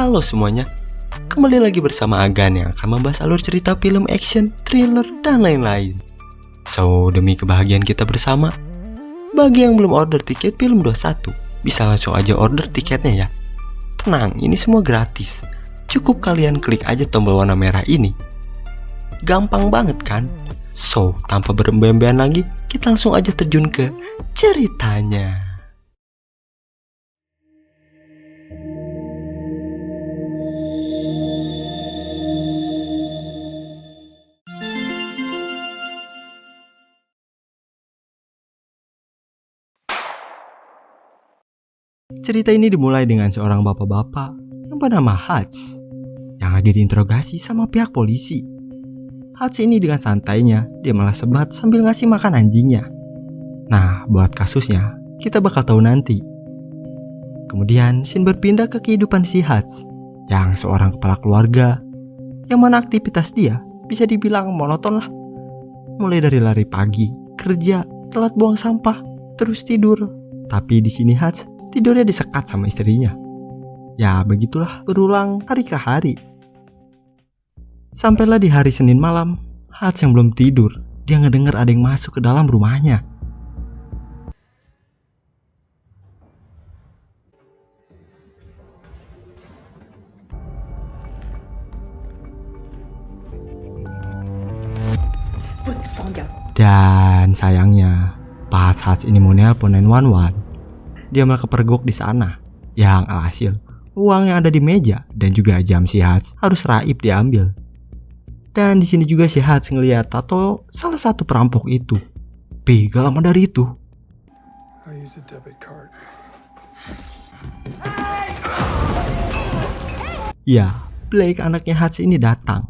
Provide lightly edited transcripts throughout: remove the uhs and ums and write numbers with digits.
Halo semuanya, kembali lagi bersama Agan yang akan membahas alur cerita film action, thriller, dan lain-lain. So, demi kebahagiaan kita bersama, bagi yang belum order tiket film 21, bisa langsung aja order tiketnya ya. Tenang, ini semua gratis. Cukup kalian klik aja tombol warna merah ini. Gampang banget kan? So, tanpa berembe-embean lagi, kita langsung aja terjun ke ceritanya. Cerita ini dimulai dengan seorang bapak-bapak yang bernama Hutch yang lagi diinterogasi sama pihak polisi. Hutch ini dengan santainya, dia malah sebat sambil ngasih makan anjingnya. Nah, buat kasusnya, kita bakal tahu nanti. Kemudian, scene berpindah ke kehidupan si Hutch yang seorang kepala keluarga yang mana aktivitas dia bisa dibilang monoton lah. Mulai dari lari pagi, kerja, telat buang sampah, terus tidur. Tapi di sini Hutch tidurnya disekat sama istrinya. Ya begitulah berulang hari ke hari. Sampailah di hari Senin malam, Hutch yang belum tidur, dia ngedenger ada yang masuk ke dalam rumahnya. Dan sayangnya, pas Hutch ini mau nelpon 911, dia malah kepergok di sana. Yang alhasil, uang yang ada di meja dan juga jam si Hutch harus raib diambil. Dan di sini juga si Hutch ngeliat tato salah satu perampok itu. Gak lama dari itu, ya, Blake anaknya Hutch ini datang.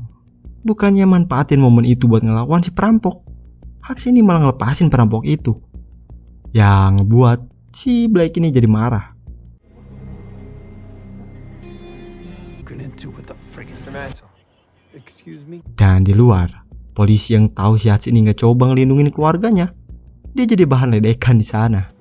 Bukannya manfaatin momen itu buat ngelawan si perampok, Hutch ini malah ngelepasin perampok itu. Yang ngebuat si Blake ini jadi marah. Dan di luar, polisi yang tahu si Hutch ini nggak coba ngelindungin keluarganya, dia jadi bahan ledekan di sana.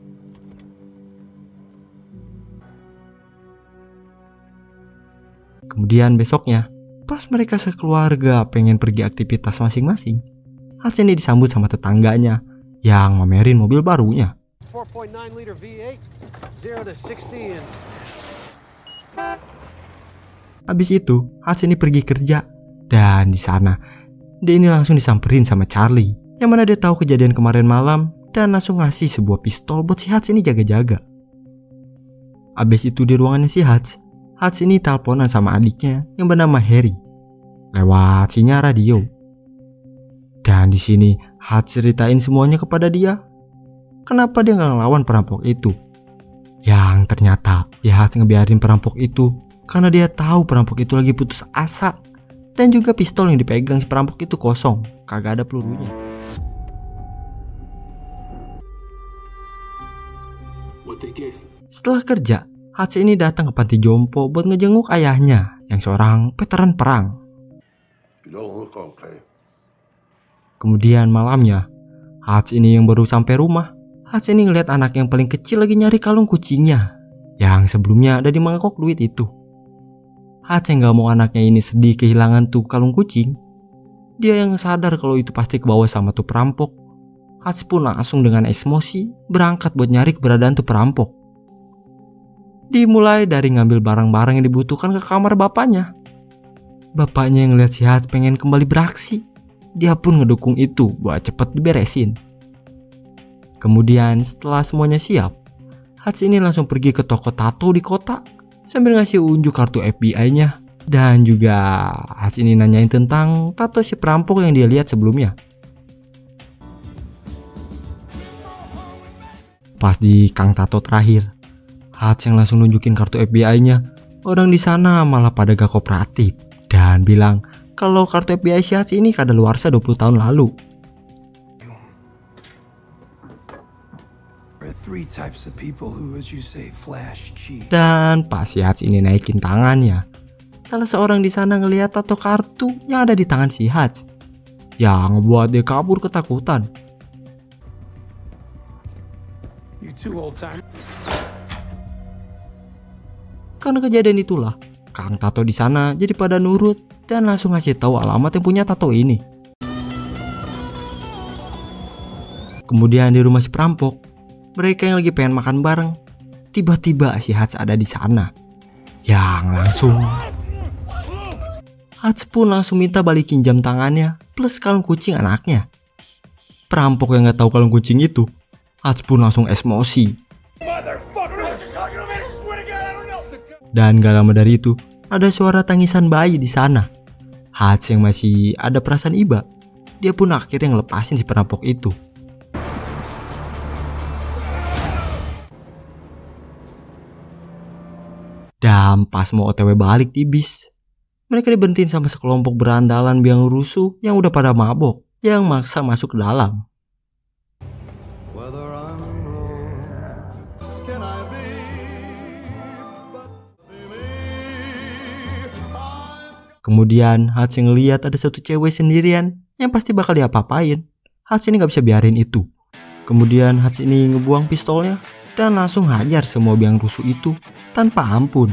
Kemudian besoknya, pas mereka sekeluarga pengen pergi aktivitas masing-masing, Hutch ini disambut sama tetangganya yang mamerin mobil barunya. 4.9 liter V8, 0 to 60 and... Habis itu, Hutch ini pergi kerja. Dan di sana, dia ini langsung disamperin sama Charlie, yang mana dia tahu kejadian kemarin malam dan langsung ngasih sebuah pistol buat si Hutch ini jaga-jaga. Habis itu di ruangannya si Hutch ini teleponan sama adiknya yang bernama Harry lewat sinyal radio. Dan di sini Hutch ceritain semuanya kepada dia. Kenapa dia nggak ngelawan perampok itu? Yang ternyata dia Hutch ngebiarin perampok itu karena dia tahu perampok itu lagi putus asa. Dan juga pistol yang dipegang si perampok itu kosong, kagak ada pelurunya. Setelah kerja, Hutch ini datang ke panti jompo buat ngejenguk ayahnya yang seorang veteran perang. Kemudian malamnya, Hutch ini yang baru sampai rumah, Hutch ini ngeliat anak yang paling kecil lagi nyari kalung kucingnya yang sebelumnya ada di mangkok duit itu. Hutch yang gak mau anaknya ini sedih kehilangan tuh kalung kucing. Dia yang sadar kalau itu pasti kebawa sama tuh perampok. Hutch pun langsung dengan emosi berangkat buat nyari keberadaan tuh perampok. Dimulai dari ngambil barang-barang yang dibutuhkan ke kamar bapaknya. Bapaknya yang ngeliat si Hutch pengen kembali beraksi, dia pun ngedukung itu buat cepet diberesin. Kemudian setelah semuanya siap, Hutch ini langsung pergi ke toko tato di kota sambil ngasih unjuk kartu FBI-nya. Dan juga Hutch ini nanyain tentang tato si perampok yang dia lihat sebelumnya. Pas di Kang Tato terakhir, Hutch yang langsung nunjukin kartu FBI-nya. Orang di sana malah pada gak kooperatif dan bilang kalau kartu FBI si Hutch ini kadaluarsa 20 tahun lalu. Dan pas si Hutch ini naikin tangannya, salah seorang di sana ngelihat tato kartu yang ada di tangan si Hutch, yang ngebuat dia kabur ketakutan. Karena kejadian itulah, Kang tato di sana jadi pada nurut dan langsung ngasih tahu alamat yang punya tato ini. Kemudian di rumah si perampok, mereka yang lagi pengen makan bareng, tiba-tiba si Hatch ada di sana. Yang langsung Hatch pun langsung minta balikin jam tangannya plus kalung kucing anaknya. Perampok yang nggak tahu kalung kucing itu, Hatch pun langsung emosi. Dan gak lama dari itu, ada suara tangisan bayi di sana. Hatch yang masih ada perasaan iba, dia pun akhirnya ngelepasin si perampok itu. Dan pas mau OTW balik di bis, mereka diberhentiin sama sekelompok berandalan biang rusuh yang udah pada mabok, yang maksa masuk ke dalam. Kemudian Hatch ngeliat ada satu cewek sendirian yang pasti bakal diapa-apain. Hatch ini gak bisa biarin itu. Kemudian Hatch ini ngebuang pistolnya dan langsung hajar semua biang rusuh itu tanpa ampun.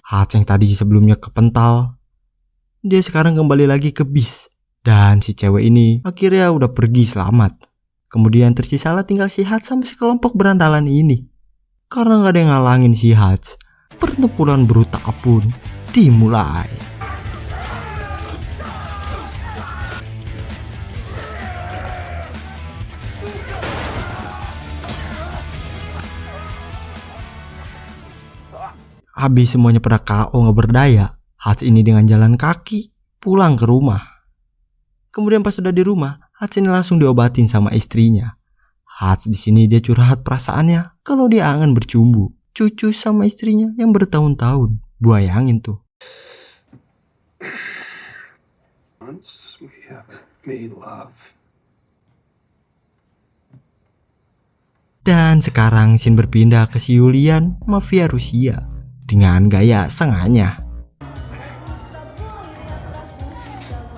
Hatch yang tadi sebelumnya kepental, dia sekarang kembali lagi ke bis. Dan si cewek ini akhirnya udah pergi selamat. Kemudian tersisalah tinggal si Hatch sama si kelompok berandalan ini. Karena gak ada yang ngalangin si Hatch, pertempuran brutal pun dimulai. Habis semuanya pada KO gak berdaya, Hatch ini dengan jalan kaki pulang ke rumah. Kemudian pas sudah di rumah, Hatch ini langsung diobatin sama istrinya. Hatch di sini dia curhat perasaannya kalau dia angan bercumbu cucu sama istrinya yang bertahun-tahun. Bayangin tuh. Dan sekarang scene berpindah ke si Julian, mafia Rusia, dengan gaya senganya.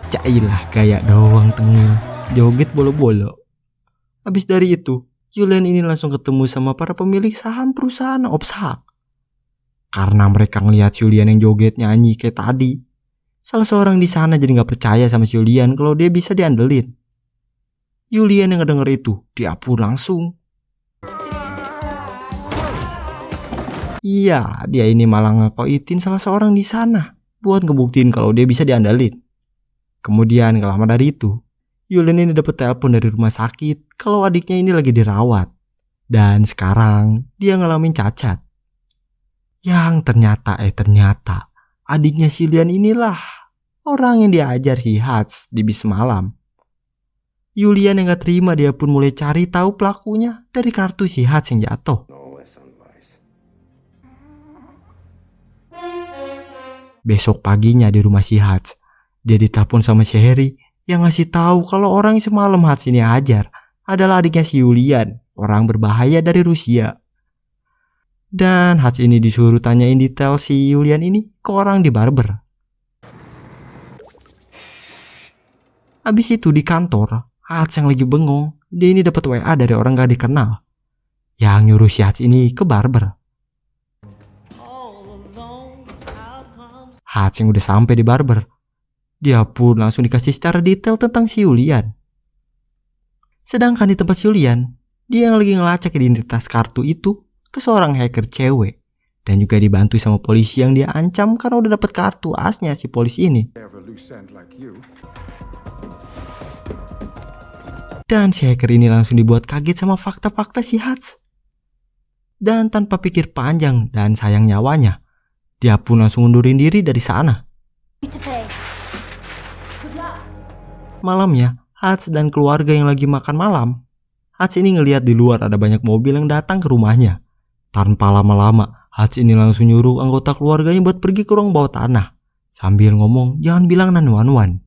Cailah gaya doang tengil, joget bolo-bolo. Habis dari itu, Julian ini langsung ketemu sama para pemilik saham perusahaan Opshak. Karena mereka ngelihat Julian yang joget nyanyi kayak tadi, salah seorang di sana jadi nggak percaya sama Julian kalau dia bisa diandelin. Julian yang ngedenger itu, dia pun langsung. Iya, dia ini malah ngekoitin salah seorang di sana buat ngebuktiin kalau dia bisa diandelin. Kemudian gak lama dari itu, Julian ini dapat telepon dari rumah sakit kalau adiknya ini lagi dirawat. Dan sekarang dia ngalamin cacat. Yang ternyata adiknya si Julian inilah orang yang diajar si Hatch di bis malam. Julian yang gak terima, dia pun mulai cari tahu pelakunya dari kartu si Hatch yang jatuh. Besok paginya di rumah si Hatch, dia ditelepon sama si Harry yang ngasih tahu kalau orang yang semalam Hatch ini ajar adalah adiknya si Julian, orang berbahaya dari Rusia. Dan Hatch ini disuruh tanyain detail si Julian ini ke orang di barber. Habis itu di kantor, Hatch yang lagi bengong, dia ini dapat WA dari orang gak dikenal yang nyuruh si Hatch ini ke barber. Hatch yang udah sampai di barber, dia pun langsung dikasih secara detail tentang si Julian. Sedangkan di tempat si Julian, dia yang lagi ngelacak identitas kartu itu ke seorang hacker cewek. Dan juga dibantu sama polisi yang dia ancam karena udah dapat kartu asnya si polisi ini. Dan si hacker ini langsung dibuat kaget sama fakta-fakta si Hatch. Dan tanpa pikir panjang dan sayang nyawanya, dia pun langsung undurin diri dari sana. Malamnya, Hatch dan keluarga yang lagi makan malam. Hatch ini ngelihat di luar ada banyak mobil yang datang ke rumahnya. Tanpa lama-lama, Hatch ini langsung nyuruh anggota keluarganya buat pergi ke ruang bawah tanah. Sambil ngomong, jangan bilang 911.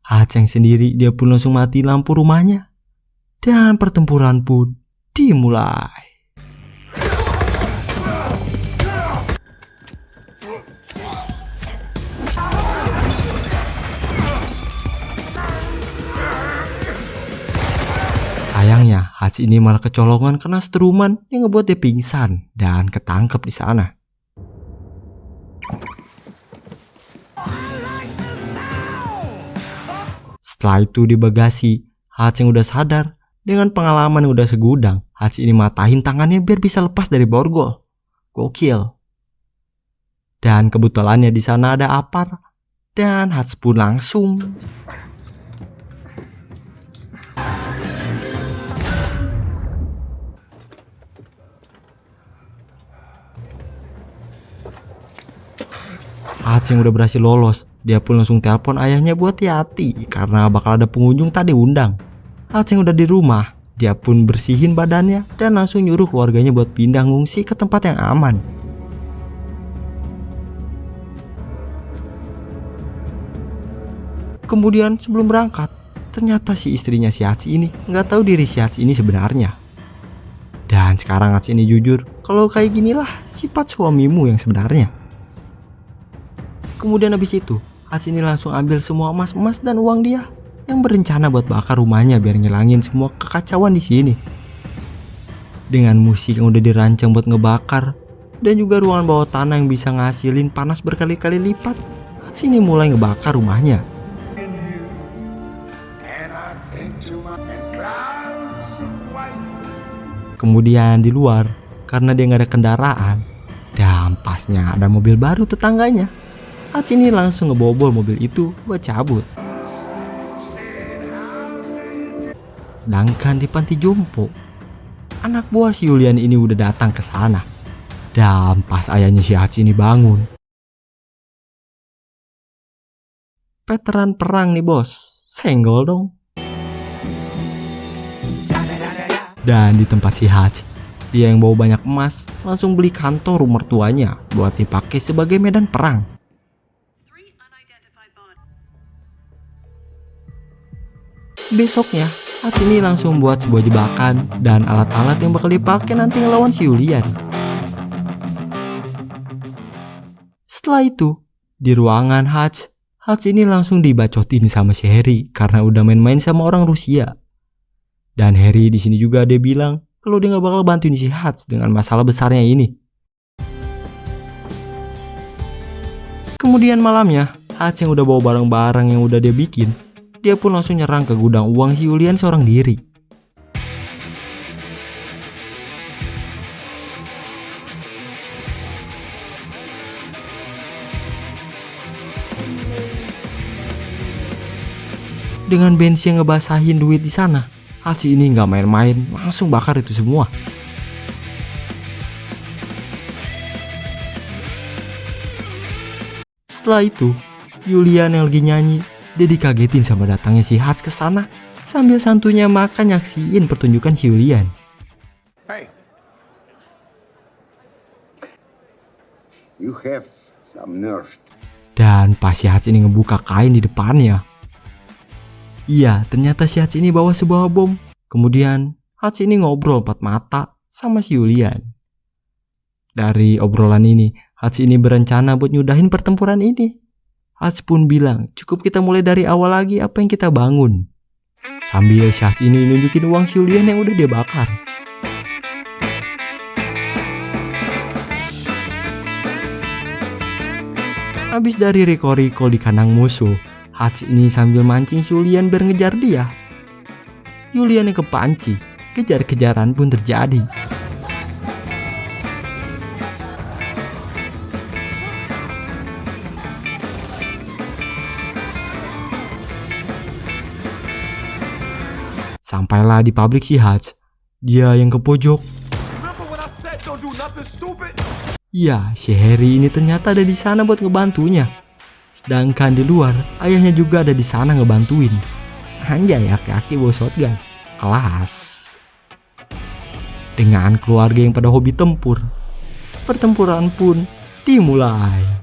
Hatch yang sendiri, dia pun langsung mati lampu rumahnya. Dan pertempuran pun dimulai. Sayangnya, Hatch ini malah kecolongan kena setruman yang ngebuat dia pingsan dan ketangkep di sana. Setelah itu di bagasi, Hatch yang udah sadar dengan pengalaman yang udah segudang, Hatch ini matahin tangannya biar bisa lepas dari borgol. Gokil. Dan kebetulannya di sana ada Apar dan Hatch pun langsung Hatch yang udah berhasil lolos, dia pun langsung telepon ayahnya buat hati-hati karena bakal ada pengunjung tak diundang. Hatch yang udah di rumah, dia pun bersihin badannya dan langsung nyuruh keluarganya buat pindah ngungsi ke tempat yang aman. Kemudian sebelum berangkat, ternyata si istrinya si Hatch ini nggak tahu diri si Hatch ini sebenarnya. Dan sekarang Hatch ini jujur kalau kayak ginilah sifat suamimu yang sebenarnya. Kemudian habis itu, Hatch ini langsung ambil semua emas-emas dan uang dia yang berencana buat bakar rumahnya biar ngilangin semua kekacauan di sini. Dengan musik yang udah dirancang buat ngebakar dan juga ruangan bawah tanah yang bisa ngasilin panas berkali-kali lipat, Hatch ini mulai ngebakar rumahnya. Kemudian di luar, karena dia nggak ada kendaraan dan pasnya ada mobil baru tetangganya, Hatch ini langsung ngebobol mobil itu buat cabut. Sedangkan di panti jompo, anak buah si Julian ini udah datang ke sana. Dan pas ayahnya si Hatch ini bangun, veteran perang nih bos, senggol dong. Dan di tempat si Hatch, dia yang bawa banyak emas langsung beli kantor mertuanya buat dipakai sebagai medan perang. Besoknya, Hatch ini langsung buat sebuah jebakan dan alat-alat yang bakal dipakai nanti ngelawan si Julian. Setelah itu, di ruangan Hatch ini langsung dibacotin sama si Harry karena udah main-main sama orang Rusia. Dan Harry di sini juga dia bilang kalau dia nggak bakal bantuin si Hatch dengan masalah besarnya ini. Kemudian malamnya, Hatch yang udah bawa barang-barang yang udah dia bikin, dia pun langsung nyerang ke gudang uang si Julian seorang diri. Dengan bensin yang ngebasahin duit di sana, Hatch ini nggak main-main, langsung bakar itu semua. Setelah itu, Julian yang lagi nyanyi, dia dikagetin sama datangnya si Hatch ke sana sambil santunya makan nyaksiin pertunjukan si Julian. Hey. You have some nerve. Dan pas si Hatch ini ngebuka kain di depannya, iya, ternyata si Hatch ini bawa sebuah bom. Kemudian Hatch ini ngobrol empat mata sama si Julian. Dari obrolan ini, Hatch ini berencana buat nyudahin pertempuran ini. Hatch pun bilang, cukup kita mulai dari awal lagi apa yang kita bangun. Sambil si Hatch ini nunjukin uang si Julian yang udah dia bakar. Habis dari recall di kandang musuh, Hatch ini sambil mancing si Julian biar ngejar dia. Julian yang kepanci, kejar-kejaran pun terjadi. Sampailah di pabrik si Hatch, dia yang ke pojok. Iya, si Harry ini ternyata ada di sana buat ngebantunya. Sedangkan di luar, ayahnya juga ada di sana ngebantuin. Anjay, aki-aki bawa shotgun. Kelas. Dengan keluarga yang pada hobi tempur, pertempuran pun dimulai.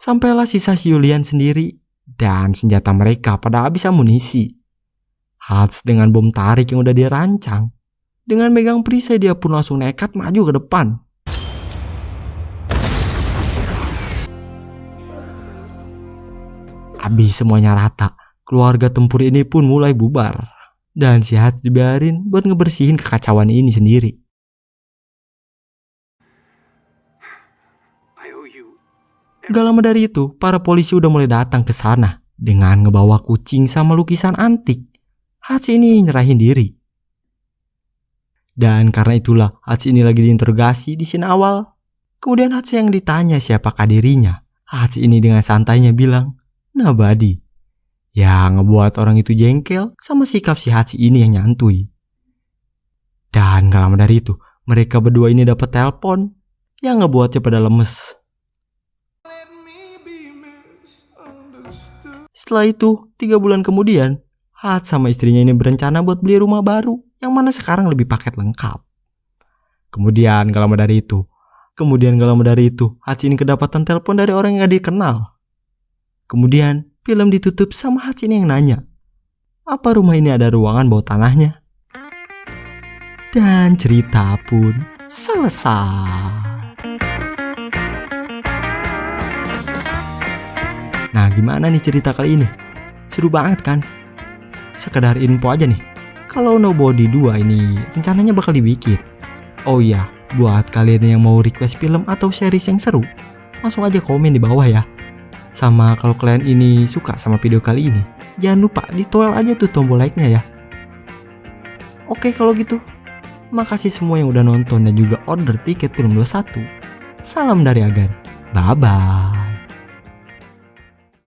Sampailah sisa si Julian sendiri dan senjata mereka pada habis amunisi. Hutch dengan bom tarik yang udah dia rancang. Dengan megang perisai dia pun langsung nekat maju ke depan. Habis semuanya rata, keluarga tempur ini pun mulai bubar. Dan si Hutch dibiarin buat ngebersihin kekacauan ini sendiri. Gak lama dari itu, para polisi udah mulai datang ke sana dengan ngebawa kucing sama lukisan antik. Hutch ini nyerahin diri. Dan karena itulah Hutch ini lagi diinterogasi di scene awal. Kemudian Hutch yang ditanya siapakah dirinya. Hutch ini dengan santainya bilang, nobody. Ya ngebuat orang itu jengkel sama sikap si Hutch ini yang nyantui. Dan gak lama dari itu, mereka berdua ini dapat telepon yang ngebuatnya pada lemes. Setelah itu, 3 bulan kemudian, Hutch sama istrinya ini berencana buat beli rumah baru yang mana sekarang lebih paket lengkap. Kemudian gak lama dari itu, Hutch ini kedapatan telepon dari orang yang gak dikenal. Kemudian film ditutup sama Hutch ini yang nanya, apa rumah ini ada ruangan bawah tanahnya? Dan cerita pun selesai. Nah, gimana nih cerita kali ini? Seru banget kan? Sekedar info aja nih, kalau Nobody 2 ini rencananya bakal dibikin. Oh iya, buat kalian yang mau request film atau series yang seru, langsung aja komen di bawah ya. Sama kalau kalian ini suka sama video kali ini, jangan lupa ditoel aja tuh tombol like-nya ya. Oke kalau gitu, makasih semua yang udah nonton dan juga order tiket film 21. Salam dari Agar, bye-bye.